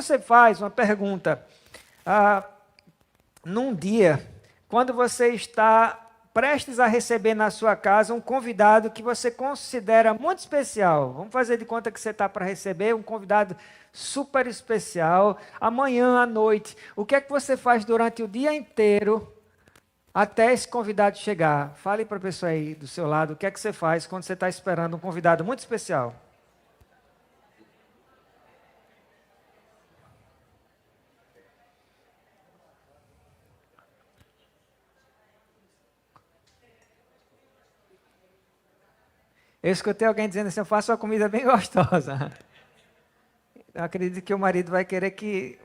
você faz, uma pergunta, num dia, quando você está prestes a receber na sua casa um convidado que você considera muito especial? Vamos fazer de conta que você está para receber um convidado super especial, amanhã à noite. O que é que você faz durante o dia inteiro até esse convidado chegar? Fale para a pessoa aí do seu lado, o que é que você faz quando você está esperando um convidado muito especial? Eu escutei alguém dizendo assim, eu faço uma comida bem gostosa. Eu acredito que o marido vai querer que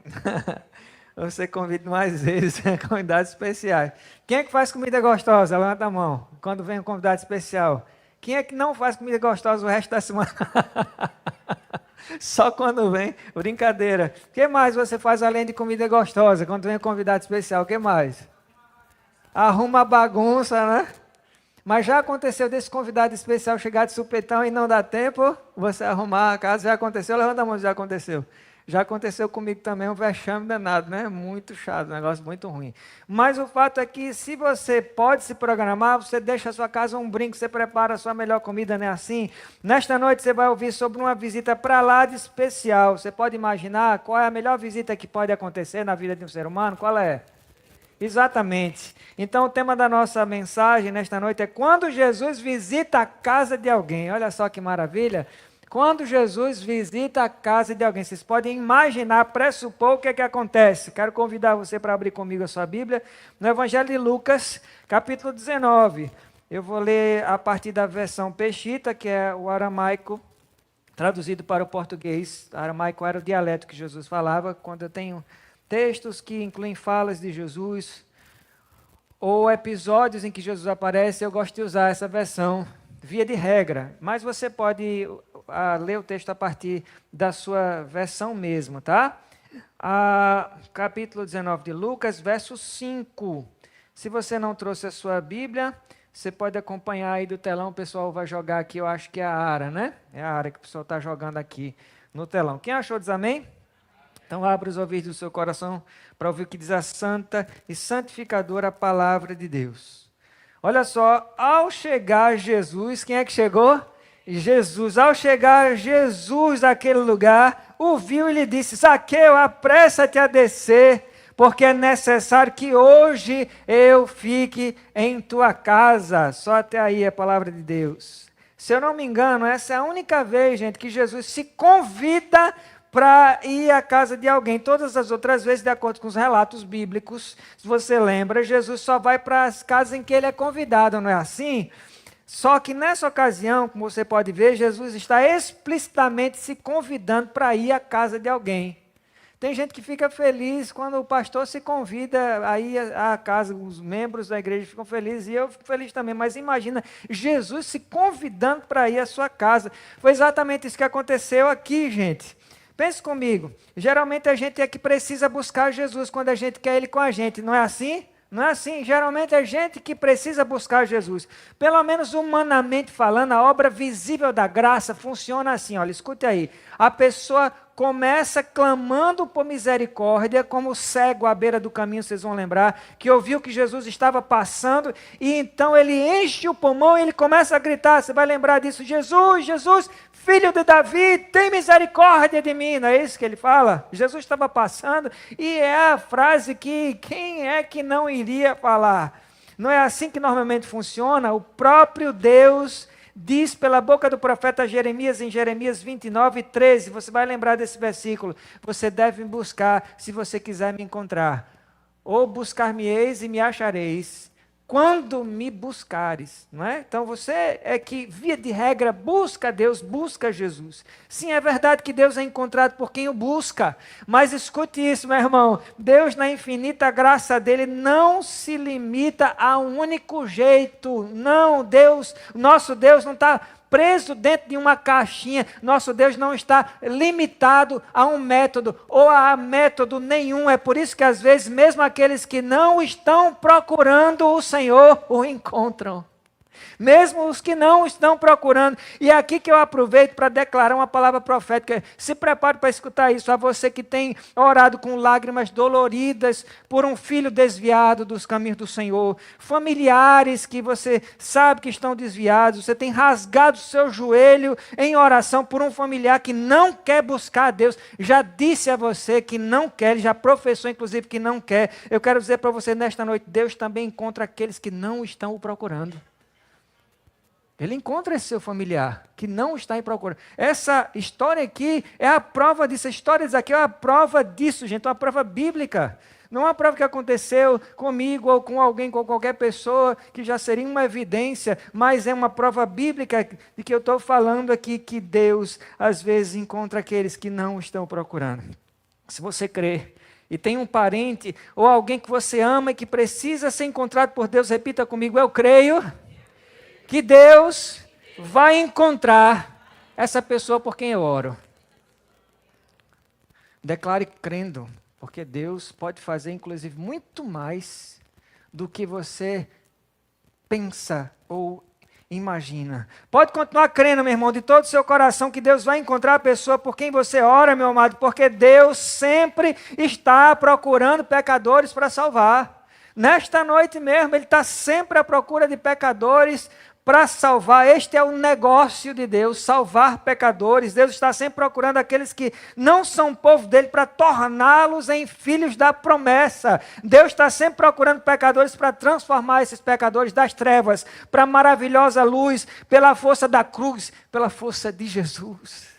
você convide mais vezes convidados especiais. Quem é que faz comida gostosa? Levanta a mão. Quando vem um convidado especial. Quem é que não faz comida gostosa o resto da semana? Só quando vem. Brincadeira. O que mais você faz além de comida gostosa? Quando vem um convidado especial, o que mais? Arruma a bagunça, né? Mas já aconteceu desse convidado especial chegar de supetão e não dá tempo você arrumar a casa? Já aconteceu? Levanta a mão, já aconteceu. Já aconteceu comigo também, um vexame danado, né? Muito chato, um negócio muito ruim. Mas o fato é que se você pode se programar, você deixa a sua casa um brinco, você prepara a sua melhor comida, não é assim? Nesta noite você vai ouvir sobre uma visita para lá de especial. Você pode imaginar qual é a melhor visita que pode acontecer na vida de um ser humano? Qual é? Exatamente. Então o tema da nossa mensagem nesta noite é quando Jesus visita a casa de alguém. Olha só que maravilha. Quando Jesus visita a casa de alguém. Vocês podem imaginar, pressupor o que é que acontece. Quero convidar você para abrir comigo a sua Bíblia no Evangelho de Lucas, capítulo 19. Eu vou ler a partir da versão Peshitta, que é o aramaico traduzido para o português. O aramaico era o dialeto que Jesus falava. Quando eu tenho textos que incluem falas de Jesus ou episódios em que Jesus aparece, eu gosto de usar essa versão, via de regra. Mas você pode ler o texto a partir da sua versão mesmo, tá? Capítulo 19 de Lucas, verso 5. Se você não trouxe a sua Bíblia, você pode acompanhar aí do telão, o pessoal vai jogar aqui, eu acho que é a Ara, né? É a Ara que o pessoal está jogando aqui no telão. Quem achou, diz amém? Então abra os ouvidos do seu coração para ouvir o que diz a santa e santificadora palavra de Deus. Olha só, ao chegar Jesus, quem é que chegou? Jesus. Ao chegar Jesus àquele lugar, o viu e lhe disse, Zaqueu, apressa-te a descer, porque é necessário que hoje eu fique em tua casa. Só até aí a palavra de Deus. Se eu não me engano, essa é a única vez, gente, que Jesus se convida para ir à casa de alguém. Todas as outras vezes, de acordo com os relatos bíblicos, se você lembra, Jesus só vai para as casas em que ele é convidado, não é assim? Só que nessa ocasião, como você pode ver, Jesus está explicitamente se convidando para ir à casa de alguém. Tem gente que fica feliz quando o pastor se convida a ir à casa, os membros da igreja ficam felizes, e eu fico feliz também, mas imagina, Jesus se convidando para ir à sua casa. Foi exatamente isso que aconteceu aqui, gente. Pense comigo, geralmente a gente é que precisa buscar Jesus quando a gente quer Ele com a gente, não é assim? Não é assim? Geralmente é a gente que precisa buscar Jesus. Pelo menos humanamente falando, a obra visível da graça funciona assim, olha, escute aí. A pessoa começa clamando por misericórdia, como o cego à beira do caminho, vocês vão lembrar, que ouviu que Jesus estava passando, e então ele enche o pulmão e ele começa a gritar, você vai lembrar disso, Jesus, Jesus, Filho de Davi, tem misericórdia de mim, não é isso que ele fala? Jesus estava passando, e é a frase que quem é que não iria falar? Não é assim que normalmente funciona? O próprio Deus diz pela boca do profeta Jeremias, em Jeremias 29, 13, você vai lembrar desse versículo, você deve me buscar se você quiser me encontrar, ou buscar-me-eis e me achareis, quando me buscares, não é? Então você é que, via de regra, busca Deus, busca Jesus. Sim, é verdade que Deus é encontrado por quem o busca, mas escute isso, meu irmão, Deus na infinita graça dele não se limita a um único jeito, não, Deus, nosso Deus não está preso dentro de uma caixinha, nosso Deus não está limitado a um método ou a método nenhum, é por isso que às vezes mesmo aqueles que não estão procurando o Senhor, o encontram. Mesmo os que não estão procurando. E é aqui que eu aproveito para declarar uma palavra profética. Se prepare para escutar isso. A você que tem orado com lágrimas doloridas por um filho desviado dos caminhos do Senhor. Familiares que você sabe que estão desviados. Você tem rasgado o seu joelho em oração por um familiar que não quer buscar a Deus. Já disse a você que não quer. Ele já professou, inclusive, que não quer. Eu quero dizer para você nesta noite, Deus também encontra aqueles que não estão o procurando. Ele encontra esse seu familiar que não está em procura. Essa história aqui é a prova disso. A história de Zaqueu é a prova disso, gente. Uma prova bíblica. Não é uma prova que aconteceu comigo ou com alguém, com qualquer pessoa, que já seria uma evidência, mas é uma prova bíblica de que eu estou falando aqui, que Deus, às vezes, encontra aqueles que não estão procurando. Se você crê e tem um parente ou alguém que você ama e que precisa ser encontrado por Deus, repita comigo, eu creio que Deus vai encontrar essa pessoa por quem eu oro. Declare crendo, porque Deus pode fazer, inclusive, muito mais do que você pensa ou imagina. Pode continuar crendo, meu irmão, de todo o seu coração, que Deus vai encontrar a pessoa por quem você ora, meu amado, porque Deus sempre está procurando pecadores para salvar. Nesta noite mesmo, Ele está sempre à procura de pecadores para salvar. Este é o negócio de Deus, salvar pecadores. Deus está sempre procurando aqueles que não são povo dele para torná-los em filhos da promessa. Deus está sempre procurando pecadores para transformar esses pecadores das trevas para a maravilhosa luz, pela força da cruz, pela força de Jesus.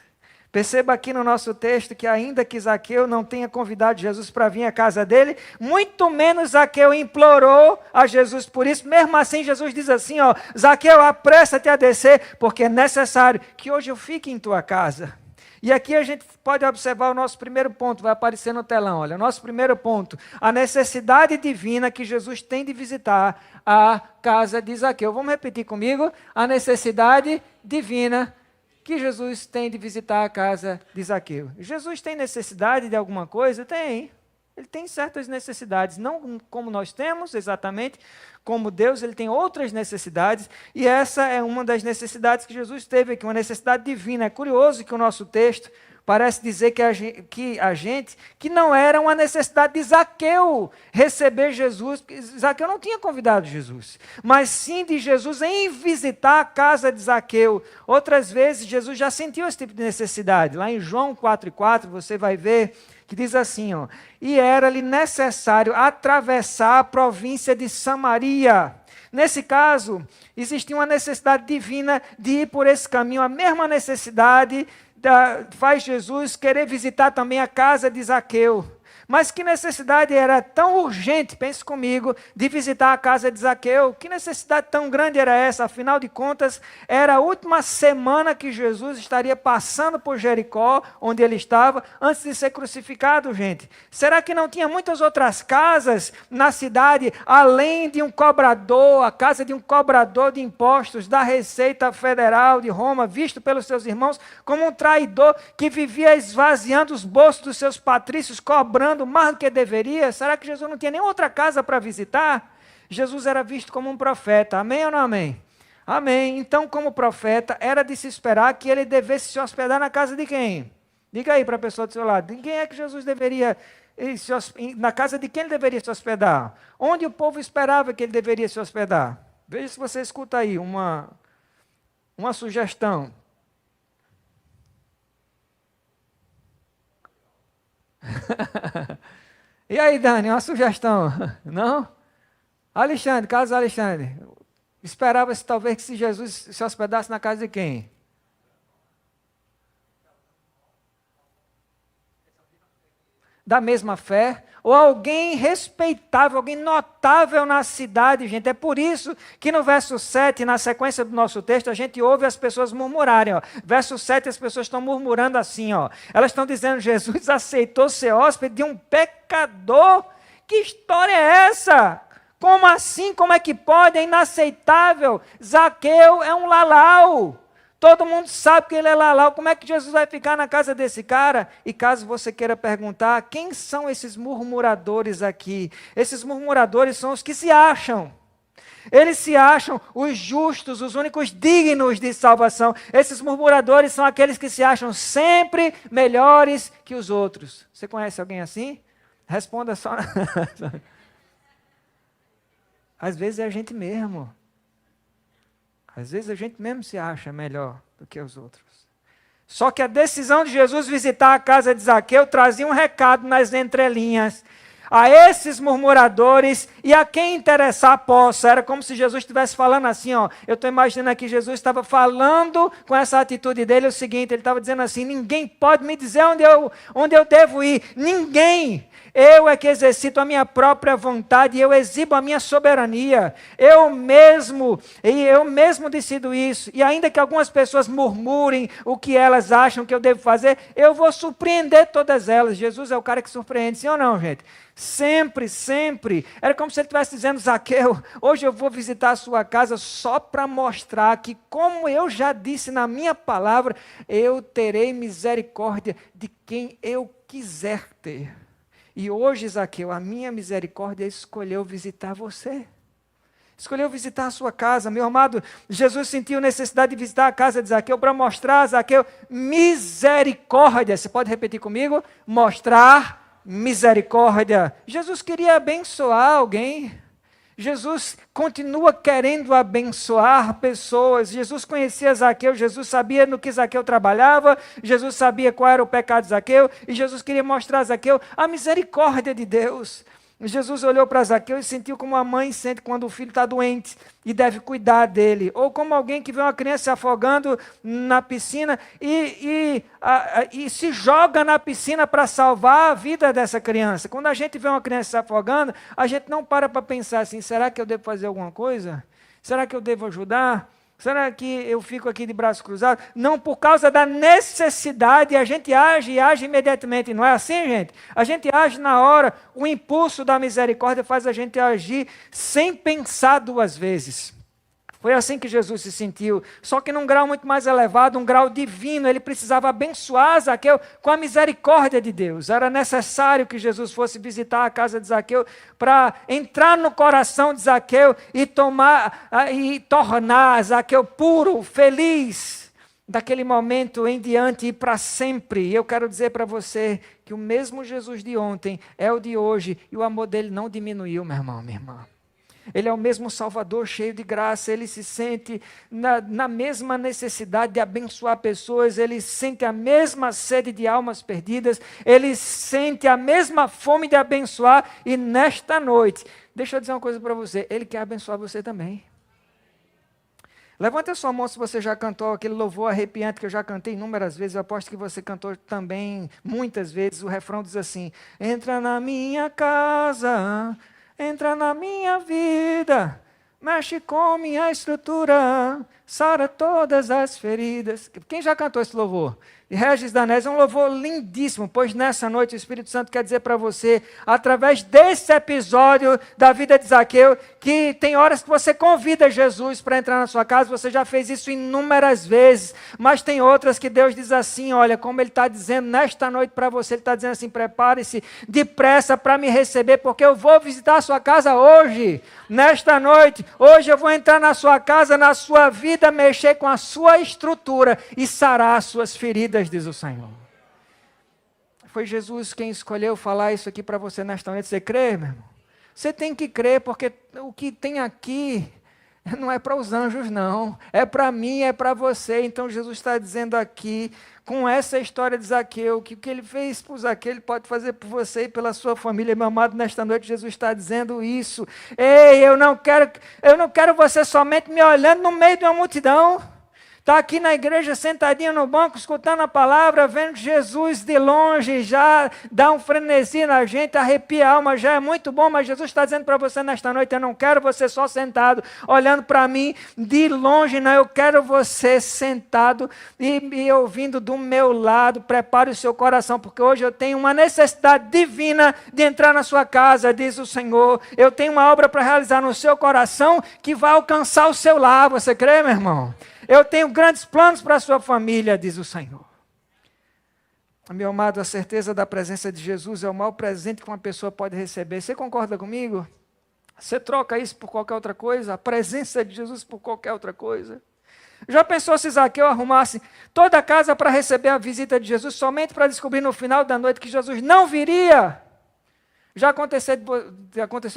Perceba aqui no nosso texto que ainda que Zaqueu não tenha convidado Jesus para vir à casa dele, muito menos Zaqueu implorou a Jesus por isso. Mesmo assim, Jesus diz assim, ó, Zaqueu, apressa-te a descer, porque é necessário que hoje eu fique em tua casa. E aqui a gente pode observar o nosso primeiro ponto, vai aparecer no telão, olha, nosso primeiro ponto, a necessidade divina que Jesus tem de visitar a casa de Zaqueu. Vamos repetir comigo? A necessidade divina que Jesus tem de visitar a casa de Zaqueu. Jesus tem necessidade de alguma coisa? Tem. Ele tem certas necessidades, não como nós temos exatamente, como Deus, ele tem outras necessidades, e essa é uma das necessidades que Jesus teve aqui, uma necessidade divina. É curioso que o nosso texto parece dizer que não era uma necessidade de Zaqueu receber Jesus, porque Zaqueu não tinha convidado Jesus, mas sim de Jesus em visitar a casa de Zaqueu. Outras vezes Jesus já sentiu esse tipo de necessidade. Lá em João 4,4 você vai ver que diz assim, ó, e era-lhe necessário atravessar a província de Samaria. Nesse caso, existia uma necessidade divina de ir por esse caminho, a mesma necessidade faz Jesus querer visitar também a casa de Zaqueu. Mas que necessidade era tão urgente, pense comigo, de visitar a casa de Zaqueu? Que necessidade tão grande era essa? Afinal de contas, era a última semana que Jesus estaria passando por Jericó, onde ele estava, antes de ser crucificado, gente. Será que não tinha muitas outras casas na cidade, além de um cobrador, a casa de um cobrador de impostos da Receita Federal de Roma, visto pelos seus irmãos como um traidor que vivia esvaziando os bolsos dos seus patrícios, cobrando mais do que deveria? Será que Jesus não tinha nem outra casa para visitar? Jesus era visto como um profeta, amém ou não amém? Amém. Então, como profeta, era de se esperar que ele devesse se hospedar na casa de quem? Diga aí para a pessoa do seu lado, de quem é que Jesus deveria, na casa de quem ele deveria se hospedar? Onde o povo esperava que ele deveria se hospedar? Veja se você escuta aí uma sugestão. E aí, Dani, uma sugestão? Não? Alexandre, Carlos Alexandre, esperava-se talvez que se Jesus se hospedasse na casa de quem? Da mesma fé, ou alguém respeitável, alguém notável na cidade, gente. É por isso que no verso 7, na sequência do nosso texto, a gente ouve as pessoas murmurarem. Ó. Verso 7, as pessoas estão murmurando assim, ó. Elas estão dizendo, Jesus aceitou ser hóspede de um pecador. Que história é essa? Como assim? Como é que pode? É inaceitável. Zaqueu é um lalau. Todo mundo sabe que ele é lalau. Como é que Jesus vai ficar na casa desse cara? E caso você queira perguntar, quem são esses murmuradores aqui? Esses murmuradores são os que se acham. Eles se acham os justos, os únicos dignos de salvação. Esses murmuradores são aqueles que se acham sempre melhores que os outros. Você conhece alguém assim? Responda só. Às vezes é a gente mesmo. Às vezes a gente mesmo se acha melhor do que os outros. Só que a decisão de Jesus visitar a casa de Zaqueu trazia um recado nas entrelinhas. A esses murmuradores e a quem interessar possa. Era como se Jesus estivesse falando assim, ó. Eu estou imaginando aqui, Jesus estava falando com essa atitude dele o seguinte, ele estava dizendo assim, ninguém pode me dizer onde eu devo ir. Ninguém. Eu é que exercito a minha própria vontade e eu exibo a minha soberania. Eu mesmo decido isso. E ainda que algumas pessoas murmurem o que elas acham que eu devo fazer, eu vou surpreender todas elas. Jesus é o cara que surpreende, sim ou não, gente? Sempre, sempre. Era como se ele estivesse dizendo, Zaqueu, hoje eu vou visitar a sua casa só para mostrar que, como eu já disse na minha palavra, eu terei misericórdia de quem eu quiser ter. E hoje, Zaqueu, a minha misericórdia escolheu visitar você. Escolheu visitar a sua casa. Meu amado, Jesus sentiu necessidade de visitar a casa de Zaqueu para mostrar a Zaqueu misericórdia. Você pode repetir comigo? Mostrar misericórdia. Jesus queria abençoar alguém. Jesus continua querendo abençoar pessoas. Jesus conhecia Zaqueu, Jesus sabia no que Zaqueu trabalhava, Jesus sabia qual era o pecado de Zaqueu, e Jesus queria mostrar a Zaqueu a misericórdia de Deus. Jesus olhou para Zaqueu e sentiu como a mãe sente quando o filho está doente e deve cuidar dele. Ou como alguém que vê uma criança se afogando na piscina e se joga na piscina para salvar a vida dessa criança. Quando a gente vê uma criança se afogando, a gente não para pensar assim, será que eu devo fazer alguma coisa? Será que eu devo ajudar? Será que eu fico aqui de braços cruzados? Não, por causa da necessidade, a gente age e age imediatamente. Não é assim, gente? A gente age na hora. O impulso da misericórdia faz a gente agir sem pensar duas vezes. Foi assim que Jesus se sentiu, só que num grau muito mais elevado, um grau divino. Ele precisava abençoar Zaqueu com a misericórdia de Deus. Era necessário que Jesus fosse visitar a casa de Zaqueu para entrar no coração de Zaqueu e tornar Zaqueu puro, feliz, daquele momento em diante e para sempre. E eu quero dizer para você que o mesmo Jesus de ontem é o de hoje e o amor dele não diminuiu, meu irmão, minha irmã. Ele é o mesmo Salvador, cheio de graça, ele se sente na mesma necessidade de abençoar pessoas, ele sente a mesma sede de almas perdidas, ele sente a mesma fome de abençoar, e nesta noite, deixa eu dizer uma coisa para você, ele quer abençoar você também. Levante a sua mão se você já cantou aquele louvor arrepiante que eu já cantei inúmeras vezes, eu aposto que você cantou também muitas vezes, o refrão diz assim, entra na minha casa, entra na minha vida, mexe com minha estrutura, sara todas as feridas. Quem já cantou esse louvor? De Regis Danés, é um louvor lindíssimo, pois nessa noite o Espírito Santo quer dizer para você, através desse episódio da vida de Zaqueu, que tem horas que você convida Jesus para entrar na sua casa, você já fez isso inúmeras vezes, mas tem outras que Deus diz assim, olha, como Ele está dizendo nesta noite para você, Ele está dizendo assim, prepare-se depressa para me receber, porque eu vou visitar a sua casa hoje, nesta noite, hoje eu vou entrar na sua casa, na sua vida, mexer com a sua estrutura e sarar as suas feridas, diz o Senhor. Foi Jesus quem escolheu falar isso aqui para você nesta noite. Você crê, meu irmão? Você tem que crer, porque o que tem aqui não é para os anjos, não. É para mim, é para você. Então Jesus está dizendo aqui, com essa história de Zaqueu, que o que ele fez por Zaqueu, ele pode fazer por você e pela sua família. Meu amado, nesta noite Jesus está dizendo isso. Ei, eu não quero você somente me olhando no meio de uma multidão. Está aqui na igreja, sentadinho no banco, escutando a palavra, vendo Jesus de longe, já dá um frenesi na gente, arrepia a alma, já é muito bom, mas Jesus está dizendo para você nesta noite, eu não quero você só sentado, olhando para mim de longe, não, eu quero você sentado e me ouvindo do meu lado. Prepare o seu coração, porque hoje eu tenho uma necessidade divina de entrar na sua casa, diz o Senhor. Eu tenho uma obra para realizar no seu coração que vai alcançar o seu lar. Você crê, meu irmão? Eu tenho grandes planos para a sua família, diz o Senhor. Meu amado, a certeza da presença de Jesus é o maior presente que uma pessoa pode receber. Você concorda comigo? Você troca isso por qualquer outra coisa? A presença de Jesus por qualquer outra coisa? Já pensou se Zaqueu arrumasse toda a casa para receber a visita de Jesus, somente para descobrir no final da noite que Jesus não viria? Já aconteceu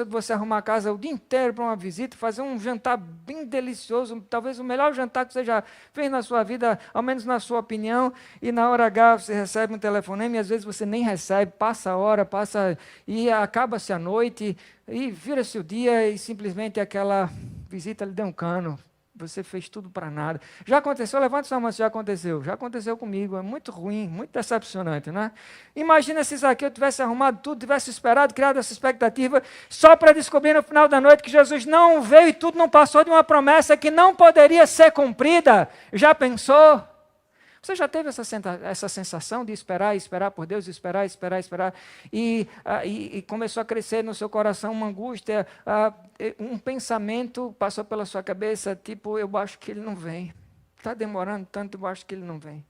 de você arrumar a casa o dia inteiro para uma visita, fazer um jantar bem delicioso, talvez o melhor jantar que você já fez na sua vida, ao menos na sua opinião, e na hora H você recebe um telefonema e às vezes você nem recebe, passa a hora, passa e acaba-se a noite, e vira-se o dia e simplesmente aquela visita lhe deu um cano. Você fez tudo para nada. Já aconteceu? Levante sua mão se já aconteceu. Já aconteceu comigo. É muito ruim, muito decepcionante, né? Imagina se Zaqueu tivesse arrumado tudo, tivesse esperado, criado essa expectativa, só para descobrir no final da noite que Jesus não veio e tudo não passou de uma promessa que não poderia ser cumprida. Já pensou? Você já teve essa sensação de esperar por Deus, esperar, e começou a crescer no seu coração uma angústia, um pensamento passou pela sua cabeça, tipo, eu acho que ele não vem. Está demorando tanto, eu acho que ele não vem.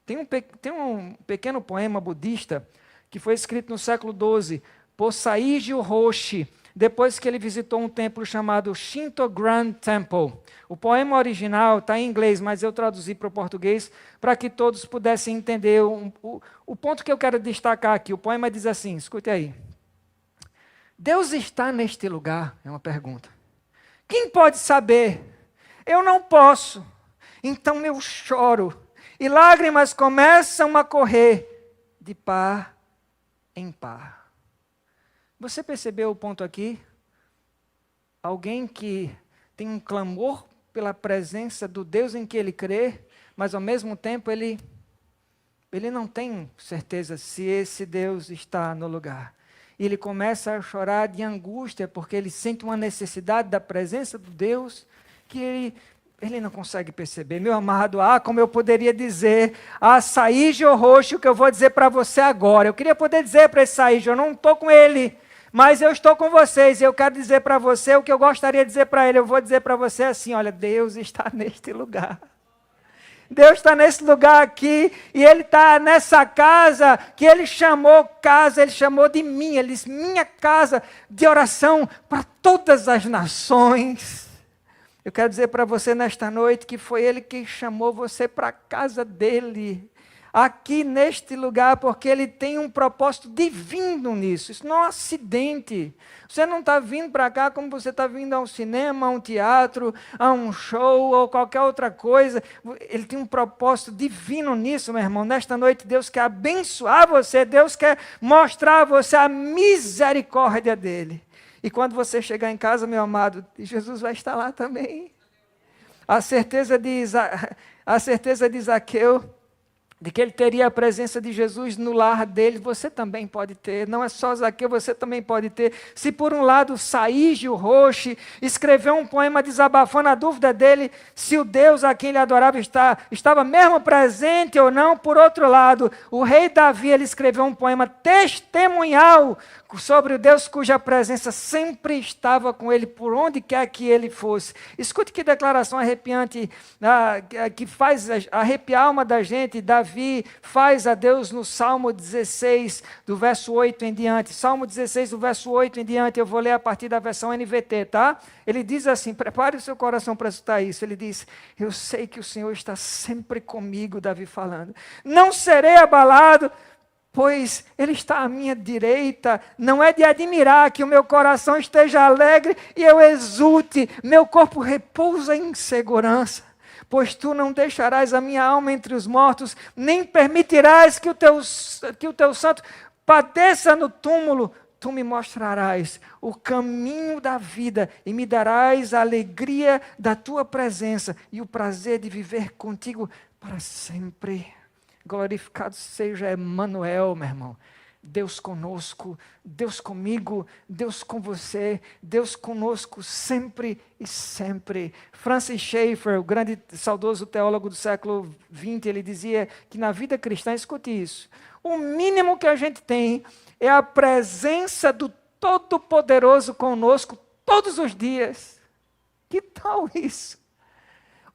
Tem um pequeno poema budista que foi escrito no século XII por Saiji Roshi, depois que ele visitou um templo chamado Shinto Grand Temple. O poema original está em inglês, mas eu traduzi para o português para que todos pudessem entender o ponto que eu quero destacar aqui. O poema diz assim, escute aí. Deus está neste lugar? É uma pergunta. Quem pode saber? Eu não posso. Então eu choro. E lágrimas começam a correr de par em par. Você percebeu o ponto aqui? Alguém que tem um clamor pela presença do Deus em que ele crê, mas ao mesmo tempo ele não tem certeza se esse Deus está no lugar. E ele começa a chorar de angústia, porque ele sente uma necessidade da presença do Deus que ele não consegue perceber. Meu amado, como eu poderia dizer a Saígio Roxo, o que eu vou dizer para você agora. Eu queria poder dizer para esse Saígio, eu não estou com ele, mas eu estou com vocês, e eu quero dizer para você o que eu gostaria de dizer para ele. Eu vou dizer para você assim, olha, Deus está neste lugar. Deus está nesse lugar aqui, e Ele está nessa casa, que Ele chamou casa, Ele chamou de mim, Ele disse, minha casa de oração para todas as nações. Eu quero dizer para você nesta noite que foi Ele que chamou você para a casa dEle, aqui neste lugar, porque Ele tem um propósito divino nisso. Isso não é um acidente. Você não está vindo para cá como você está vindo a um cinema, a um teatro, a um show ou qualquer outra coisa. Ele tem um propósito divino nisso, meu irmão. Nesta noite Deus quer abençoar você, Deus quer mostrar a você a misericórdia dEle. E quando você chegar em casa, meu amado, Jesus vai estar lá também. A certeza de Zaqueu, de que ele teria a presença de Jesus no lar dele, você também pode ter. Não é só Zaqueu, você também pode ter. Se por um lado Saígio Roxo escreveu um poema desabafando a dúvida dele, se o Deus a quem ele adorava estava mesmo presente ou não, por outro lado, o rei Davi, ele escreveu um poema testemunhal sobre o Deus cuja presença sempre estava com ele, por onde quer que ele fosse. Escute que declaração arrepiante, que faz arrepiar a alma da gente. Davi faz a Deus no Salmo 16, do verso 8 em diante. Salmo 16, do verso 8 em diante, eu vou ler a partir da versão NVT, tá? Ele diz assim, prepare o seu coração para escutar isso. Ele diz, eu sei que o Senhor está sempre comigo, Davi falando. Não serei abalado, pois Ele está à minha direita. Não é de admirar que o meu coração esteja alegre e eu exulte, meu corpo repousa em segurança. Pois tu não deixarás a minha alma entre os mortos, nem permitirás que o teu santo padeça no túmulo. Tu me mostrarás o caminho da vida e me darás a alegria da tua presença e o prazer de viver contigo para sempre. Glorificado seja Emmanuel, meu irmão. Deus conosco, Deus comigo, Deus com você, Deus conosco sempre e sempre. Francis Schaeffer, o grande saudoso teólogo do século XX, ele dizia que na vida cristã, escute isso, o mínimo que a gente tem é a presença do Todo-Poderoso conosco todos os dias. Que tal isso?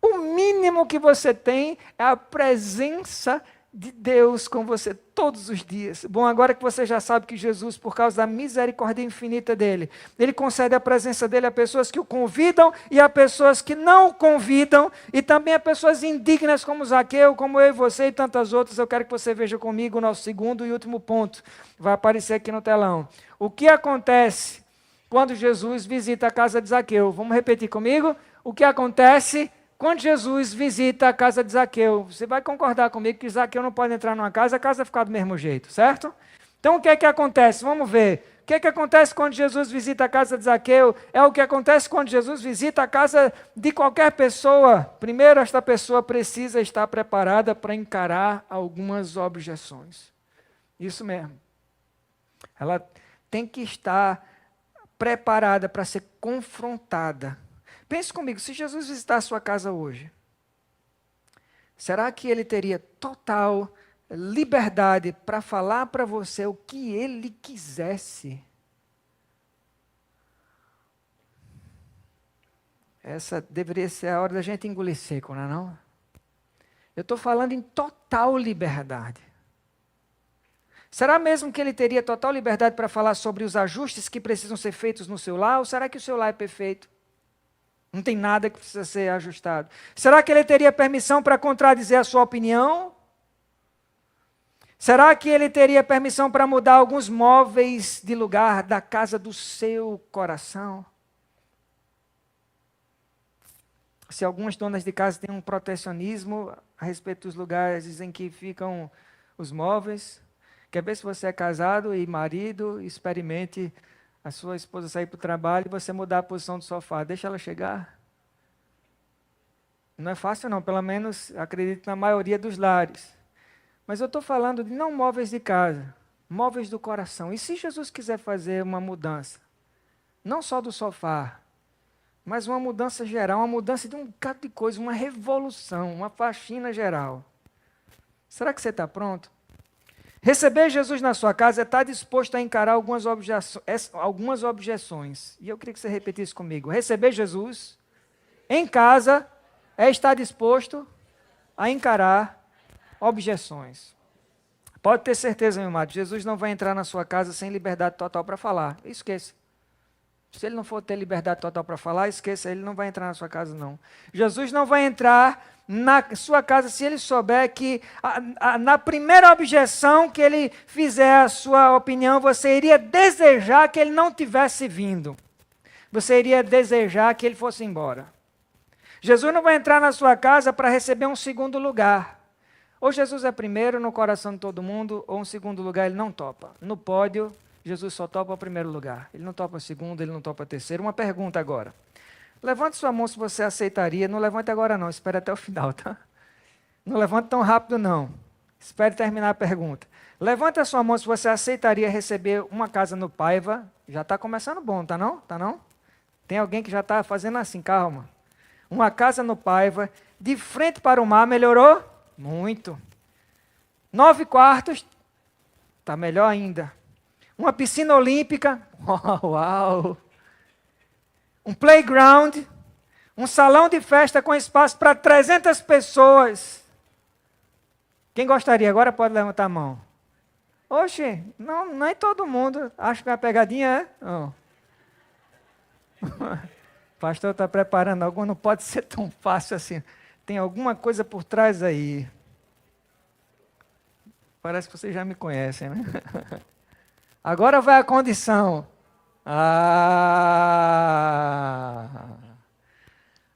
O mínimo que você tem é a presença de Deus com você todos os dias. Bom, agora que você já sabe que Jesus, por causa da misericórdia infinita dele, ele concede a presença dele a pessoas que o convidam e a pessoas que não o convidam, e também a pessoas indignas como Zaqueu, como eu e você e tantas outras. Eu quero que você veja comigo o nosso segundo e último ponto. Vai aparecer aqui no telão. O que acontece quando Jesus visita a casa de Zaqueu? Vamos repetir comigo? O que acontece quando Jesus visita a casa de Zaqueu? Você vai concordar comigo que Zaqueu não pode entrar numa casa, a casa ficar do mesmo jeito, certo? Então o que é que acontece? Vamos ver. O que é que acontece quando Jesus visita a casa de Zaqueu? É o que acontece quando Jesus visita a casa de qualquer pessoa. Primeiro, esta pessoa precisa estar preparada para encarar algumas objeções. Isso mesmo. Ela tem que estar preparada para ser confrontada. Pense comigo, se Jesus visitar a sua casa hoje, será que ele teria total liberdade para falar para você o que ele quisesse? Essa deveria ser a hora da gente engolir seco, não é não? Eu estou falando em total liberdade. Será mesmo que ele teria total liberdade para falar sobre os ajustes que precisam ser feitos no seu lar? Ou será que o seu lar é perfeito? Não tem nada que precisa ser ajustado. Será que ele teria permissão para contradizer a sua opinião? Será que ele teria permissão para mudar alguns móveis de lugar da casa do seu coração? Se algumas donas de casa têm um protecionismo a respeito dos lugares em que ficam os móveis, quer ver se você é casado e marido, experimente a sua esposa sair para o trabalho e você mudar a posição do sofá. Deixa ela chegar. Não é fácil não, pelo menos acredito na maioria dos lares. Mas eu estou falando de não móveis de casa, móveis do coração. E se Jesus quiser fazer uma mudança, não só do sofá, mas uma mudança geral, uma mudança de um bocado de coisa, uma revolução, uma faxina geral. Será que você está pronto? Receber Jesus na sua casa é estar disposto a encarar algumas objeções. E eu queria que você repetisse comigo. Receber Jesus em casa é estar disposto a encarar objeções. Pode ter certeza, meu amado, Jesus não vai entrar na sua casa sem liberdade total para falar. Esqueça. Se ele não for ter liberdade total para falar, esqueça, ele não vai entrar na sua casa, não. Jesus não vai entrar na sua casa se ele souber que na primeira objeção que ele fizer a sua opinião, você iria desejar que ele não tivesse vindo. Você iria desejar que ele fosse embora. Jesus não vai entrar na sua casa para receber um segundo lugar. Ou Jesus é primeiro no coração de todo mundo, ou um segundo lugar ele não topa. No pódio, Jesus só topa o primeiro lugar. Ele não topa o segundo, ele não topa o terceiro. Uma pergunta agora. Levante sua mão se você aceitaria. Não levante agora não, espere até o final, tá? Não levante tão rápido não. Espere terminar a pergunta. Levante a sua mão se você aceitaria receber uma casa no Paiva. Já está começando bom, tá não? Tá não? Tem alguém que já está fazendo assim, calma. Uma casa no Paiva, de frente para o mar, melhorou? Muito. 9 quartos, está melhor ainda. Uma piscina olímpica, uau! Um playground, um salão de festa com espaço para 300 pessoas. Quem gostaria? Agora pode levantar a mão. Oxe, não, nem todo mundo. Acho que é uma pegadinha, é? Oh. O pastor está preparando algo, não pode ser tão fácil assim. Tem alguma coisa por trás aí. Parece que vocês já me conhecem, né? Agora vai a condição.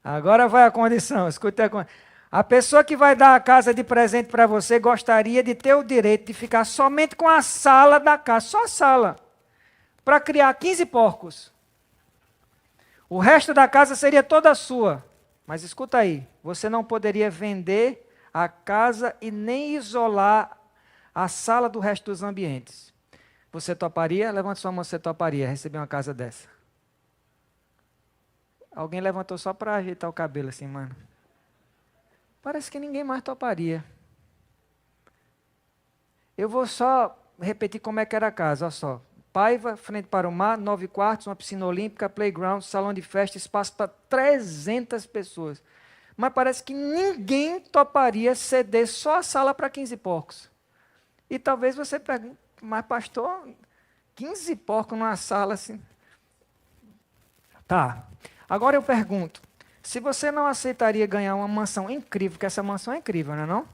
Agora vai a condição. Escute a condição. A pessoa que vai dar a casa de presente para você gostaria de ter o direito de ficar somente com a sala da casa, só a sala, para criar 15 porcos. O resto da casa seria toda sua. Mas escuta aí, você não poderia vender a casa e nem isolar a sala do resto dos ambientes. Você toparia? Levante sua mão se você toparia receber uma casa dessa. Alguém levantou só para ajeitar o cabelo assim, mano. Parece que ninguém mais toparia. Eu vou só repetir como é que era a casa, olha só. Paiva, frente para o mar, 9 quartos, uma piscina olímpica, playground, salão de festa, espaço para 300 pessoas. mas parece que ninguém toparia ceder só a sala para 15 porcos. E talvez você pergunte, mas pastor, 15 porcos numa sala assim? Tá. Agora eu pergunto, se você não aceitaria ganhar uma mansão incrível, porque essa mansão é incrível, não é não?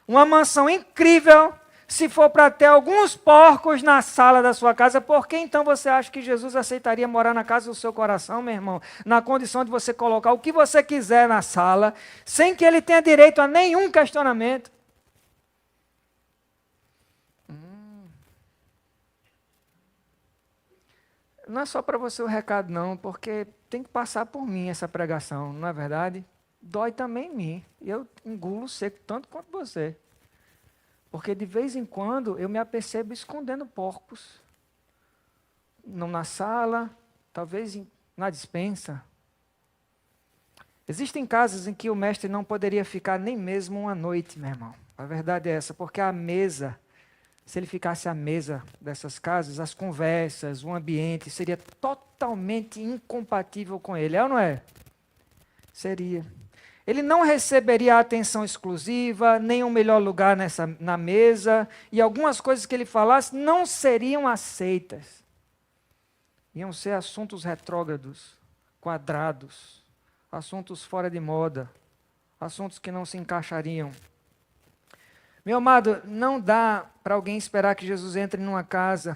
Uma mansão incrível, se for para ter alguns porcos na sala da sua casa, por que então você acha que Jesus aceitaria morar na casa do seu coração, meu irmão? Na condição de você colocar o que você quiser na sala, sem que ele tenha direito a nenhum questionamento. Não é só para você o recado não, porque tem que passar por mim essa pregação, não é verdade? Dói também em mim, e eu engulo seco tanto quanto você. Porque de vez em quando eu me apercebo escondendo porcos. Não na sala, talvez na despensa. Existem casas em que o mestre não poderia ficar nem mesmo uma noite, meu irmão. A verdade é essa, porque a mesa, se ele ficasse à mesa dessas casas, as conversas, o ambiente seria totalmente incompatível com ele, é ou não é? Seria. Ele não receberia a atenção exclusiva, nem o melhor lugar na mesa, e algumas coisas que ele falasse não seriam aceitas. Iam ser assuntos retrógrados, quadrados, assuntos fora de moda, assuntos que não se encaixariam. Meu amado, não dá para alguém esperar que Jesus entre numa casa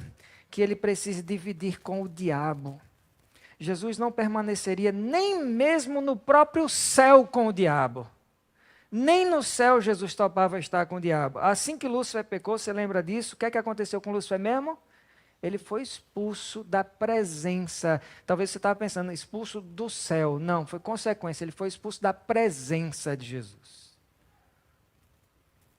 que ele precise dividir com o diabo. Jesus não permaneceria nem mesmo no próprio céu com o diabo. Nem no céu Jesus topava estar com o diabo. Assim que Lúcifer pecou, você lembra disso? O que é que aconteceu com Lúcifer mesmo? Ele foi expulso da presença. Talvez você estava pensando, expulso do céu. Não, foi consequência. Ele foi expulso da presença de Jesus.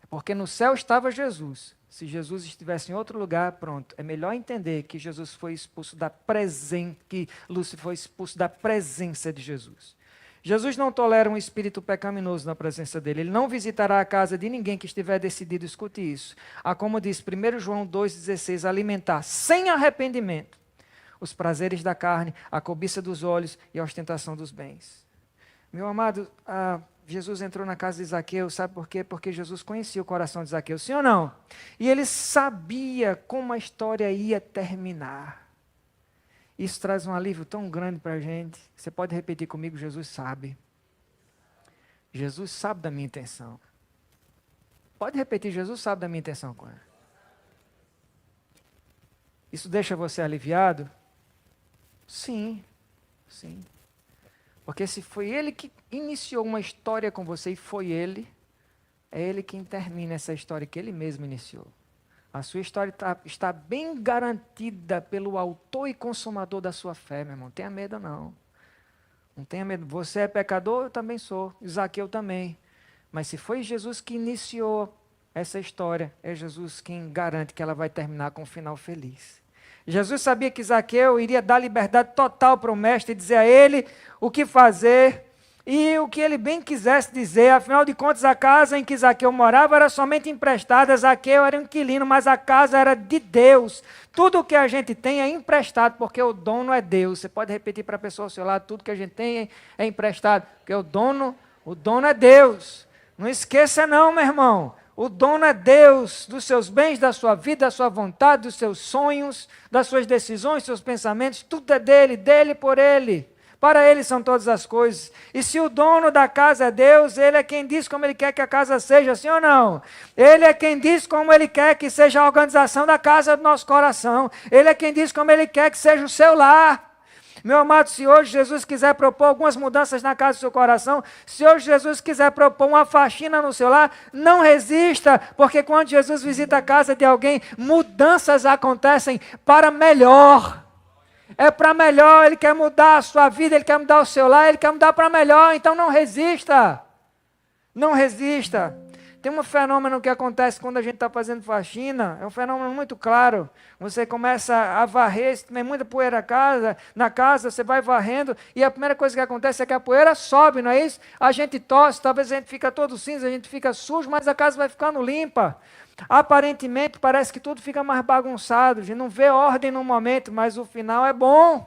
Porque no céu estava Jesus. Se Jesus estivesse em outro lugar, pronto. É melhor entender que Jesus foi expulso da presença, que Lúcifer foi expulso da presença de Jesus. Jesus não tolera um espírito pecaminoso na presença dele. Ele não visitará a casa de ninguém que estiver decidido a discutir isso. Como diz 1 João 2,16, alimentar sem arrependimento os prazeres da carne, a cobiça dos olhos e a ostentação dos bens. Meu amado, Jesus entrou na casa de Zaqueu, sabe por quê? Porque Jesus conhecia o coração de Zaqueu, sim ou não? E ele sabia como a história ia terminar. Isso traz um alívio tão grande para a gente. Você pode repetir comigo, Jesus sabe. Jesus sabe da minha intenção. Pode repetir, Jesus sabe da minha intenção com ela. Isso deixa você aliviado? Sim, sim. Porque se foi ele que iniciou uma história com você e foi ele, é ele quem termina essa história que ele mesmo iniciou. A sua história está bem garantida pelo autor e consumador da sua fé, meu irmão. Não tenha medo, não. Não tenha medo. Você é pecador? Eu também sou. Zaqueu também. Mas se foi Jesus que iniciou essa história, é Jesus quem garante que ela vai terminar com um final feliz. Jesus sabia que Zaqueu iria dar liberdade total para o mestre e dizer a ele o que fazer e o que ele bem quisesse dizer. Afinal de contas, a casa em que Zaqueu morava era somente emprestada. Zaqueu era um inquilino, mas a casa era de Deus. Tudo o que a gente tem é emprestado, porque o dono é Deus. Você pode repetir para a pessoa ao seu lado, tudo que a gente tem é emprestado, porque o dono é Deus. Não esqueça não, meu irmão. O dono é Deus dos seus bens, da sua vida, da sua vontade, dos seus sonhos, das suas decisões, dos seus pensamentos. Tudo é dele, dele por ele. Para ele são todas as coisas. E se o dono da casa é Deus, ele é quem diz como ele quer que a casa seja, sim ou não? Ele é quem diz como ele quer que seja a organização da casa do nosso coração. Ele é quem diz como ele quer que seja o seu lar. Meu amado, se hoje Jesus quiser propor algumas mudanças na casa do seu coração, se hoje Jesus quiser propor uma faxina no seu lar, não resista, porque quando Jesus visita a casa de alguém, mudanças acontecem para melhor. É para melhor, Ele quer mudar a sua vida, Ele quer mudar o seu lar, Ele quer mudar para melhor, então não resista. Não resista. Tem um fenômeno que acontece quando a gente está fazendo faxina, é um fenômeno muito claro. Você começa a varrer, se tem muita poeira na casa, você vai varrendo, e a primeira coisa que acontece é que a poeira sobe, não é isso? A gente tosse, talvez a gente fica todo cinza, a gente fica sujo, mas a casa vai ficando limpa. Aparentemente parece que tudo fica mais bagunçado, a gente não vê ordem no momento, mas o final é bom.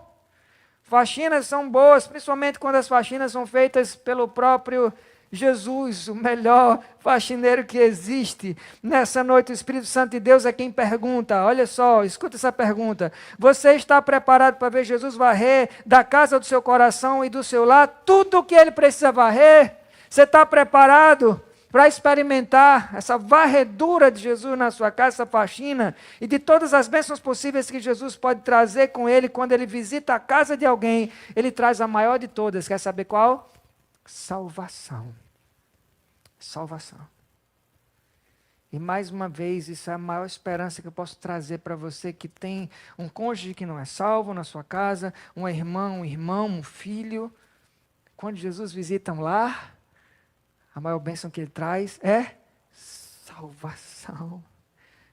Faxinas são boas, principalmente quando as faxinas são feitas pelo próprio Jesus, o melhor faxineiro que existe. Nessa noite, o Espírito Santo de Deus é quem pergunta. Olha só, escuta essa pergunta. Você está preparado para ver Jesus varrer da casa do seu coração e do seu lar tudo o que ele precisa varrer? Você está preparado para experimentar essa varredura de Jesus na sua casa, essa faxina, e de todas as bênçãos possíveis que Jesus pode trazer com ele quando ele visita a casa de alguém? Ele traz a maior de todas. Quer saber qual? Salvação. Salvação. E mais uma vez, isso é a maior esperança que eu posso trazer para você que tem um cônjuge que não é salvo na sua casa, uma irmã, um irmão, um filho. Quando Jesus visita um lar, a maior bênção que ele traz é salvação.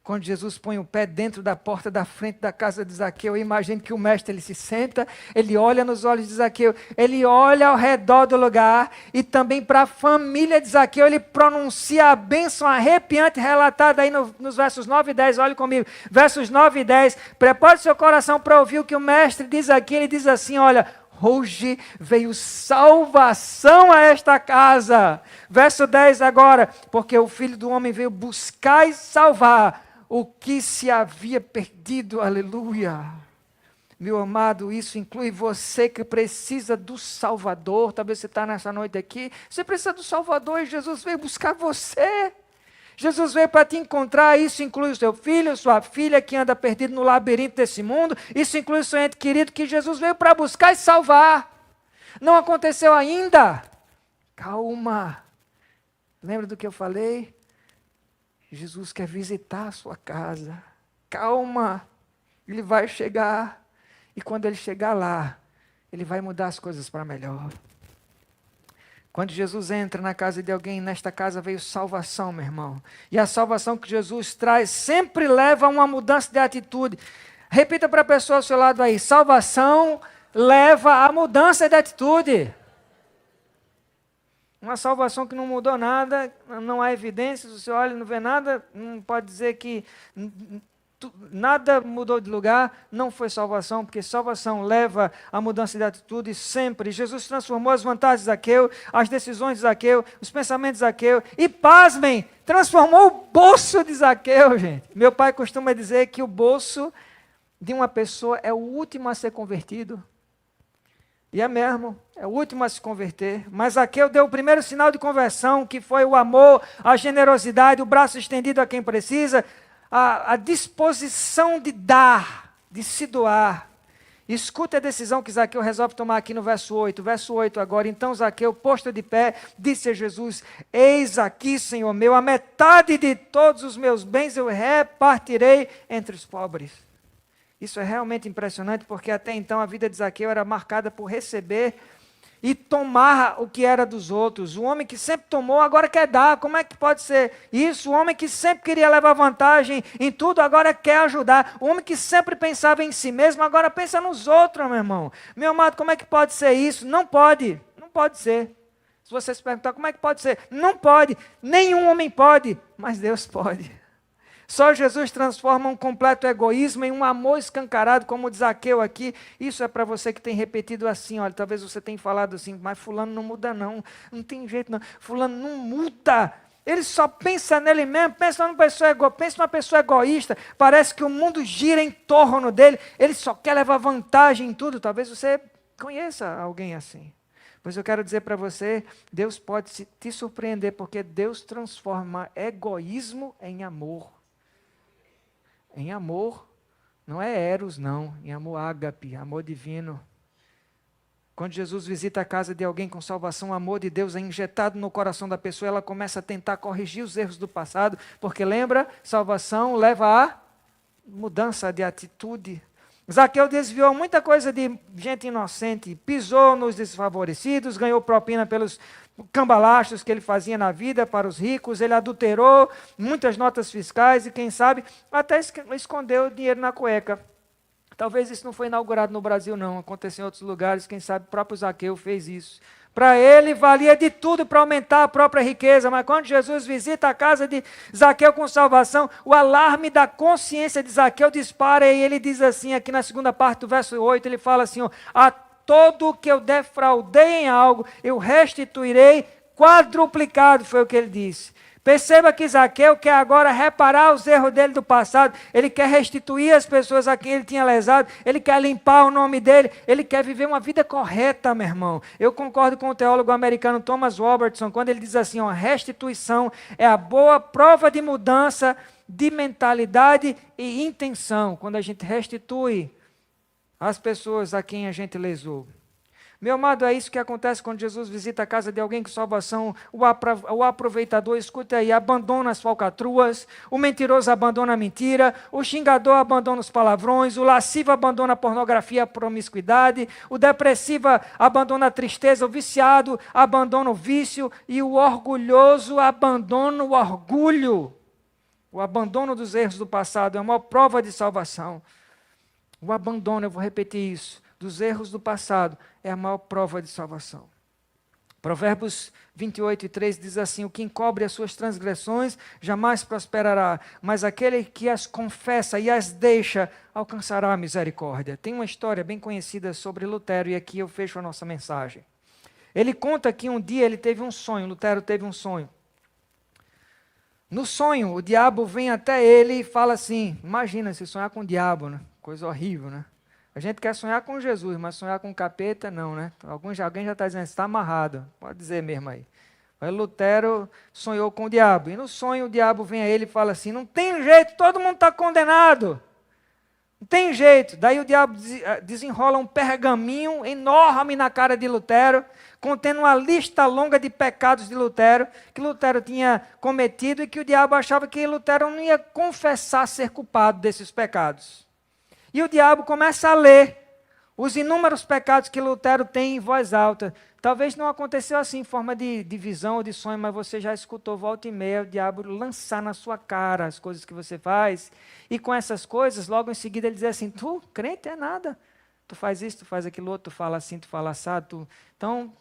Quando Jesus põe o pé dentro da porta da frente da casa de Zaqueu, eu imagino que o mestre ele se senta, ele olha nos olhos de Zaqueu, ele olha ao redor do lugar e também para a família de Zaqueu, ele pronuncia a bênção arrepiante relatada aí nos versos 9 e 10, olhe comigo, versos 9 e 10, prepare seu coração para ouvir o que o mestre diz aqui, ele diz assim, olha, hoje veio salvação a esta casa. Verso 10 agora, porque o Filho do Homem veio buscar e salvar o que se havia perdido, aleluia. Meu amado, isso inclui você que precisa do Salvador. Talvez você está nessa noite aqui, você precisa do Salvador e Jesus veio buscar você. Jesus veio para te encontrar, isso inclui o seu filho, sua filha que anda perdido no labirinto desse mundo, isso inclui o seu ente querido que Jesus veio para buscar e salvar. Não aconteceu ainda? Calma. Lembra do que eu falei? Jesus quer visitar a sua casa. Calma. Ele vai chegar. E quando ele chegar lá, ele vai mudar as coisas para melhor. Quando Jesus entra na casa de alguém, nesta casa veio salvação, meu irmão. E a salvação que Jesus traz sempre leva a uma mudança de atitude. Repita para a pessoa ao seu lado aí. Salvação leva a mudança de atitude. Uma salvação que não mudou nada, não há evidências, você olha e não vê nada, não pode dizer que nada mudou de lugar, não foi salvação, porque salvação leva a mudança de atitude sempre. Jesus transformou as vantagens de Zaqueu, as decisões de Zaqueu, os pensamentos de Zaqueu, e pasmem, transformou o bolso de Zaqueu, gente. Meu pai costuma dizer que o bolso de uma pessoa é o último a ser convertido. E é mesmo, é o último a se converter. Mas Zaqueu deu o primeiro sinal de conversão, que foi o amor, a generosidade, o braço estendido a quem precisa, a disposição de dar, de se doar. Escute a decisão que Zaqueu resolve tomar aqui no verso 8. Verso 8 agora. Então Zaqueu, posto de pé, disse a Jesus, eis aqui, Senhor meu, a metade de todos os meus bens eu repartirei entre os pobres. Isso é realmente impressionante, porque até então a vida de Zaqueu era marcada por receber e tomar o que era dos outros. O homem que sempre tomou, agora quer dar. Como é que pode ser isso? O homem que sempre queria levar vantagem em tudo, agora quer ajudar. O homem que sempre pensava em si mesmo, agora pensa nos outros, meu irmão. Meu amado, como é que pode ser isso? Não pode. Não pode ser. Se você se perguntar, como é que pode ser? Não pode. Nenhum homem pode, mas Deus pode. Só Jesus transforma um completo egoísmo em um amor escancarado, como o de Zaqueu aqui. Isso é para você que tem repetido assim, olha, talvez você tenha falado assim, mas fulano não muda não, não tem jeito não, fulano não muda. Ele só pensa nele mesmo, pensa numa pessoa egoísta, parece que o mundo gira em torno dele, ele só quer levar vantagem em tudo. Talvez você conheça alguém assim. Pois eu quero dizer para você, Deus pode te surpreender, porque Deus transforma egoísmo em amor. Em amor, não é eros não, em amor ágape, amor divino. Quando Jesus visita a casa de alguém com salvação, o amor de Deus é injetado no coração da pessoa, ela começa a tentar corrigir os erros do passado, porque lembra, salvação leva a mudança de atitude. Zaqueu desviou muita coisa de gente inocente, pisou nos desfavorecidos, ganhou propina pelos cambalachos que ele fazia na vida para os ricos, ele adulterou muitas notas fiscais e, quem sabe, até escondeu o dinheiro na cueca. Talvez isso não foi inaugurado no Brasil, não, aconteceu em outros lugares, quem sabe o próprio Zaqueu fez isso. Para ele valia de tudo para aumentar a própria riqueza, mas quando Jesus visita a casa de Zaqueu com salvação, o alarme da consciência de Zaqueu dispara e ele diz assim, aqui na segunda parte do verso 8, ele fala assim, ó, a todo que eu defraudei em algo, eu restituirei quadruplicado, foi o que ele disse. Perceba que Zaqueu quer agora reparar os erros dele do passado, ele quer restituir as pessoas a quem ele tinha lesado, ele quer limpar o nome dele, ele quer viver uma vida correta, meu irmão. Eu concordo com o teólogo americano Thomas Robertson, quando ele diz assim, ó, restituição é a boa prova de mudança de mentalidade e intenção, quando a gente restitui as pessoas a quem a gente lesou. Meu amado, é isso que acontece quando Jesus visita a casa de alguém com salvação. O aproveitador, escuta aí, abandona as falcatruas, o mentiroso abandona a mentira, o xingador abandona os palavrões, o lascivo abandona a pornografia e a promiscuidade, o depressivo abandona a tristeza, o viciado abandona o vício e o orgulhoso abandona o orgulho. O abandono dos erros do passado é uma prova de salvação. O abandono, eu vou repetir isso, dos erros do passado é a maior prova de salvação. Provérbios 28:3 diz assim, o que encobre as suas transgressões jamais prosperará, mas aquele que as confessa e as deixa alcançará a misericórdia. Tem uma história bem conhecida sobre Lutero e aqui eu fecho a nossa mensagem. Ele conta que um dia ele teve um sonho, Lutero teve um sonho. No sonho, o diabo vem até ele e fala assim, imagina se sonhar com o diabo, né? Coisa horrível, né? A gente quer sonhar com Jesus, mas sonhar com capeta, não, né? Alguém já está dizendo, está amarrado. Pode dizer mesmo aí. Mas Lutero sonhou com o diabo. E no sonho o diabo vem a ele e fala assim, não tem jeito, todo mundo está condenado. Não tem jeito. Daí o diabo desenrola um pergaminho enorme na cara de Lutero, contendo uma lista longa de pecados de Lutero, que Lutero tinha cometido e que o diabo achava que Lutero não ia confessar ser culpado desses pecados. E o diabo começa a ler os inúmeros pecados que Lutero tem em voz alta. Talvez não aconteceu assim em forma de visão ou de sonho, mas você já escutou volta e meia o diabo lançar na sua cara as coisas que você faz. E com essas coisas, logo em seguida ele diz assim, tu, crente é nada. Tu faz isso, tu faz aquilo outro, tu fala assim, tu fala assado. Então,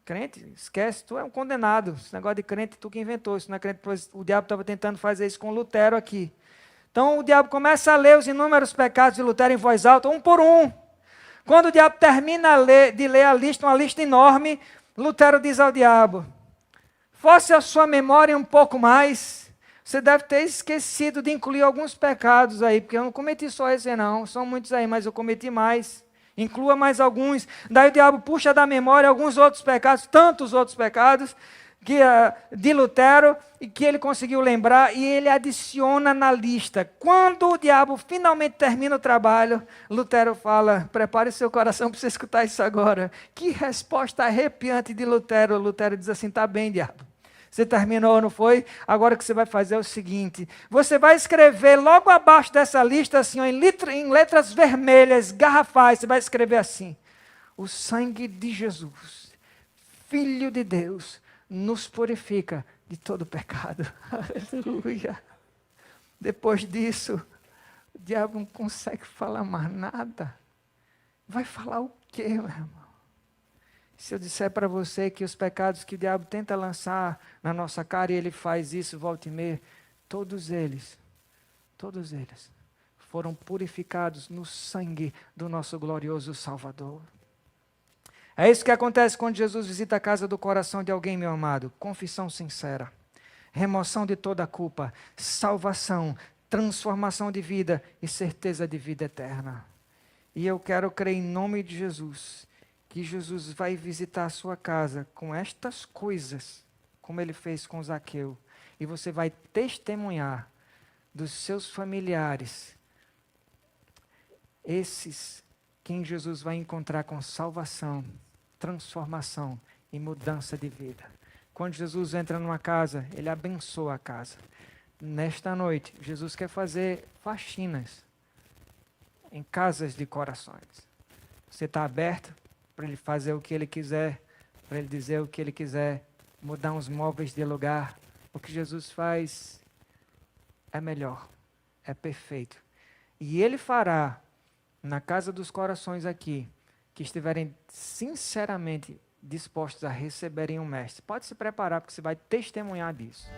crente, esquece, tu é um condenado. Esse negócio de crente, tu que inventou. Isso não é crente, o diabo estava tentando fazer isso com Lutero aqui. Então o diabo começa a ler os inúmeros pecados de Lutero em voz alta, um por um. Quando o diabo termina de ler a lista, uma lista enorme, Lutero diz ao diabo, fosse a sua memória um pouco mais, você deve ter esquecido de incluir alguns pecados aí, porque eu não cometi só esse não, são muitos aí, mas eu cometi mais. Inclua mais alguns. Daí o diabo puxa da memória alguns outros pecados, tantos outros pecados, de Lutero, e que ele conseguiu lembrar, e ele adiciona na lista. Quando o diabo finalmente termina o trabalho, Lutero fala, prepare seu coração para você escutar isso agora. Que resposta arrepiante de Lutero. Lutero diz assim, tá bem, diabo. Você terminou, não foi? Agora o que você vai fazer é o seguinte, você vai escrever logo abaixo dessa lista, assim, ó, em letras vermelhas, garrafais, você vai escrever assim, o sangue de Jesus, Filho de Deus, nos purifica de todo pecado. Aleluia. Depois disso, o diabo não consegue falar mais nada. Vai falar o quê, meu irmão? Se eu disser para você que os pecados que o diabo tenta lançar na nossa cara, e ele faz isso, volta e meia, todos eles foram purificados no sangue do nosso glorioso Salvador. É isso que acontece quando Jesus visita a casa do coração de alguém, meu amado. Confissão sincera, remoção de toda a culpa, salvação, transformação de vida e certeza de vida eterna. E eu quero crer em nome de Jesus, que Jesus vai visitar a sua casa com estas coisas, como ele fez com Zaqueu. E você vai testemunhar dos seus familiares, esses quem Jesus vai encontrar com salvação, transformação e mudança de vida. Quando Jesus entra numa casa, ele abençoa a casa. Nesta noite, Jesus quer fazer faxinas em casas de corações. Você está aberto para ele fazer o que ele quiser, para ele dizer o que ele quiser, mudar uns móveis de lugar? O que Jesus faz é melhor, é perfeito. E ele fará na casa dos corações aqui, que estiverem sinceramente dispostos a receberem o Mestre. Pode se preparar, porque você vai testemunhar disso.